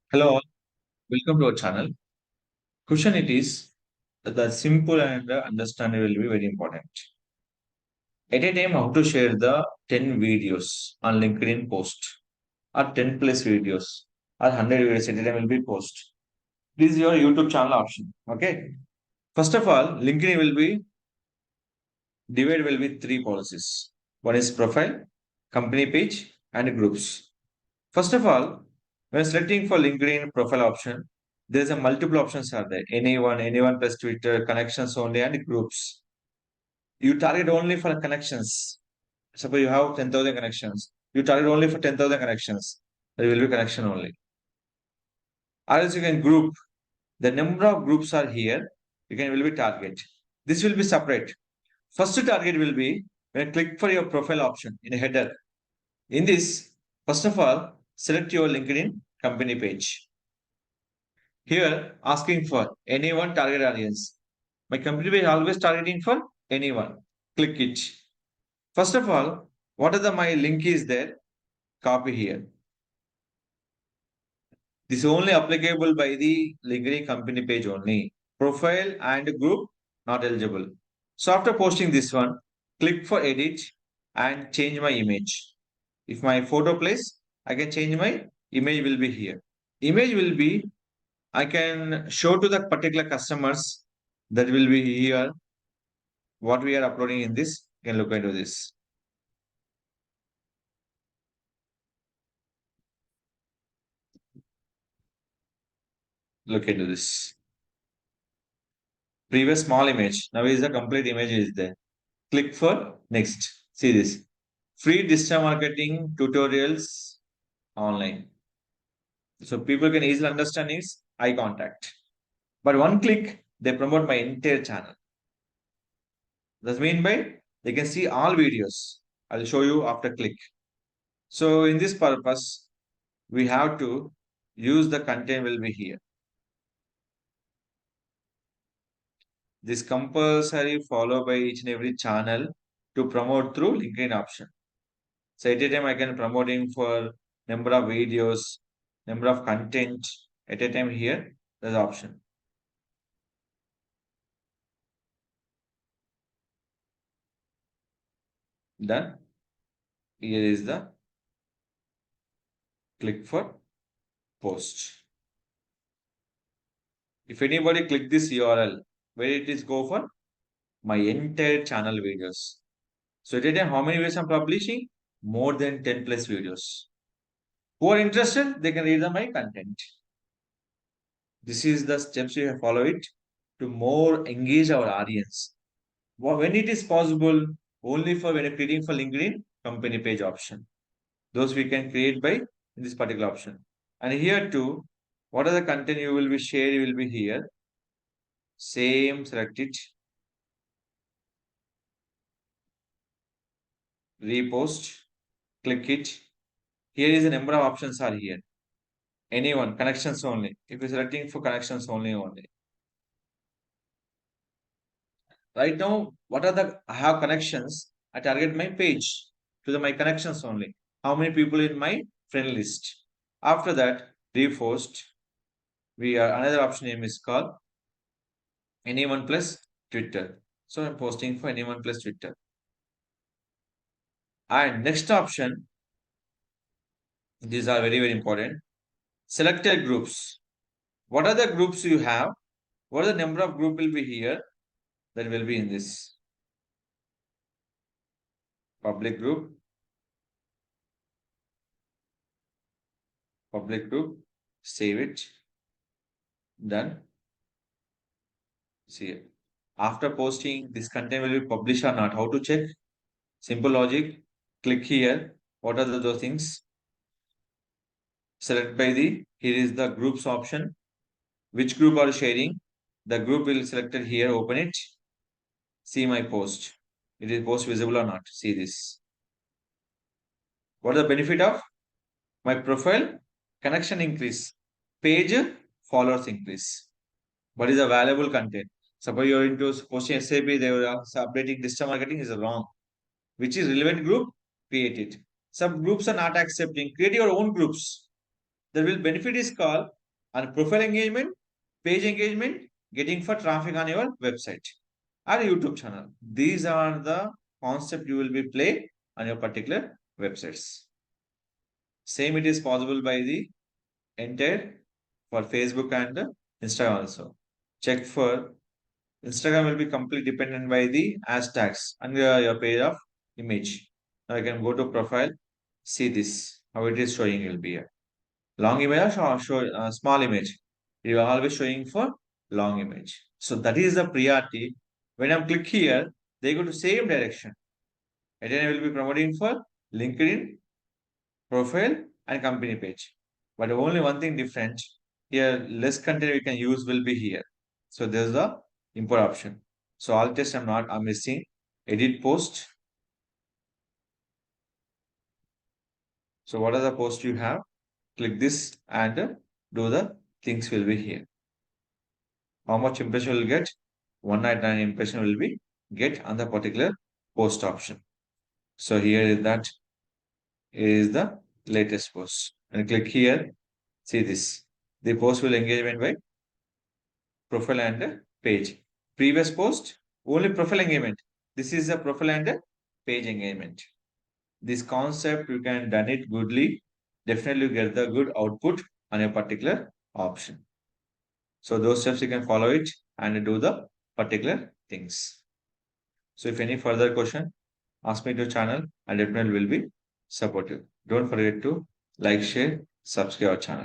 Hello, all. Welcome to our channel. Question it is the simple and understanding will be very important. At a time, how to share the 10 videos on LinkedIn post or 10 plus videos or 100 videos at a time will be post. This is your YouTube channel option. Okay. First of all, LinkedIn will be divided will be three policies. One is profile, company page, and groups. First of all, when selecting for LinkedIn profile option, there is a multiple options are there. Anyone plus Twitter, connections only, and groups. You target only for connections. Suppose you have 10,000 connections. You target only for 10,000 connections. There will be connection only. Or else you can group. The number of groups are here. You can will be target. This will be separate. First target will be when you click for your profile option in a header. In this, first of all, select your LinkedIn company page. Here, asking for anyone target audience. My company page always targeting for anyone. Click it. First of all, what are the my link is there? Copy here. This is only applicable by the LinkedIn company page only. Profile and group not eligible. So after posting this one, click for edit and change my image. If my photo place, I can change my image will be here. Image will be I can show to the particular customers that will be here what we are uploading in this. You can look into this. Look into this. Previous small image. Now is the complete image is there. Click for next. See this. Free digital marketing tutorials online. So people can easily understand is eye contact. But one click, they promote my entire channel. That's mean by they can see all videos. I'll show you after click. So in this purpose, we have to use the content will be here. This compulsory follow by each and every channel to promote through LinkedIn option. So at a time I can promoting for number of videos, number of content at a time here. There's option. Done. Here is the click for post. If anybody click this URL, where it is go for my entire channel videos. So at a time, how many videos I'm publishing? More than 10 plus videos. Who are interested, they can read the my content. This is the steps we have follow it to more engage our audience. When it is possible, only for when you're creating for LinkedIn company page option. Those we can create by this particular option. And here too, what are the content you will be share will be here. Same, select it, repost, click it. Here is the number of options are here. Anyone, connections only. If you're selecting for connections only. Right now, what are the I have connections? I target my page to my connections only. How many people in my friend list? After that, repost. We are another option name is called anyone plus Twitter. So I'm posting for anyone plus Twitter. And next option, these are very important. Selected groups. What are the groups you have? What are the number of group will be here? That will be in this public group, save it, done. See, after posting, this content will be published or not. How to check? Simple logic. Click here. What are those things? Select by the, here is the groups option. Which group are sharing? The group will selected here. Open it. See my post. It is post visible or not? See this. What is the benefit of my profile? Connection increase. Page followers increase. What is the valuable content? Suppose you're into posting SAP, they were updating digital marketing is wrong. Which is relevant group, create it. Some groups are not accepting. Create your own groups. The will benefit is called And profile engagement, page engagement, getting for traffic on your website or YouTube channel. These are the concept you will be play on your particular websites. Same it is possible by the entire for Facebook and Instagram also. Check for Instagram will be completely dependent by the hashtags and your page of image. Now I can go to profile, see this how it is showing will be here. Long image or small image. You are always showing for long image. So that is the priority. When I click here, they go to same direction. And then I will be promoting for LinkedIn, profile, and company page. But only one thing different here, less content we can use will be here. So there's the import option. So all test I'm missing. Edit post. So what are the posts you have? Click this and do the things will be here. How much impression will get? 199 impression will be get on the particular post option. So here is that is the latest post. And click here. See this. The post will engagement by profile and page. Previous post, only profile engagement. This is a profile and page engagement. This concept, you can done it goodly. Definitely get the good output on a particular option. So those steps you can follow it and do the particular things. So if any further question, ask me to channel and definitely will be supportive. Don't forget to like, share, subscribe our channel.